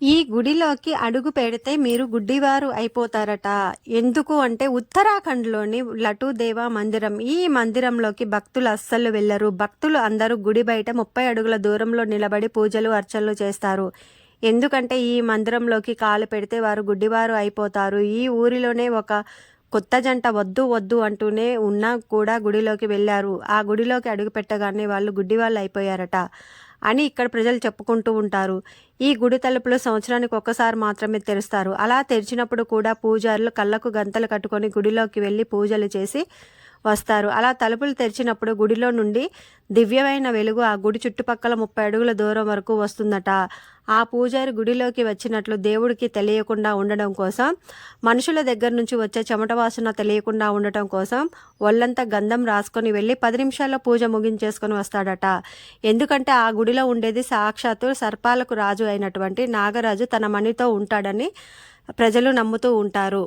ఈ గుడిలోకి అడుగు పెడితే మీరు గుడ్డివారు అయిపోతారట. ఎందుకు అంటే ఉత్తరాఖండ్లోని లటూదేవా మందిరం. ఈ మందిరంలోకి భక్తులు అస్సలు వెళ్ళరు. భక్తులు అందరూ గుడి బయట 30 అడుగుల దూరంలో నిలబడి పూజలు అర్చనలు చేస్తారు. ఎందుకంటే ఈ మందిరంలోకి కాలు పెడితే వారు గుడ్డివారు అయిపోతారు. ఈ ఊరిలోనే ఒక కొత్త జంట వద్దు వద్దు అంటూనే ఉన్నా కూడా గుడిలోకి వెళ్ళారు. ఆ గుడిలోకి అడుగు పెట్టగానే వాళ్ళు గుడ్డివాళ్ళు అయిపోయారట అని ఇక్కడ ప్రజలు చెప్పుకుంటూ ఉంటారు. ఈ గుడి తలుపులు సంవత్సరానికి ఒక్కసారి మాత్రమే తెరుస్తారు. అలా తెరిచినప్పుడు కూడా పూజారులు కళ్ళకు గంతలు కట్టుకొని గుడిలోకి వెళ్ళి పూజలు చేసి వస్తారు. అలా తలుపులు తెరిచినప్పుడు గుడిలో నుండి దివ్యమైన వెలుగు ఆ గుడి చుట్టుపక్కల 30 అడుగుల దూరం వరకు వస్తుందట. ఆ పూజారి గుడిలోకి వచ్చినట్లు దేవుడికి తెలియకుండా ఉండడం కోసం, మనుషుల దగ్గర నుంచి వచ్చే చెమట వాసన తెలియకుండా ఉండటం కోసం ఒళ్ళంతా గంధం రాసుకొని వెళ్ళి 10 నిమిషాల్లో పూజ ముగించేసుకొని వస్తాడట. ఎందుకంటే ఆ గుడిలో ఉండేది సాక్షాత్తు సర్పాలకు రాజు అయినటువంటి నాగరాజు తన మణితో ఉంటాడని ప్రజలు నమ్ముతూ ఉంటారు.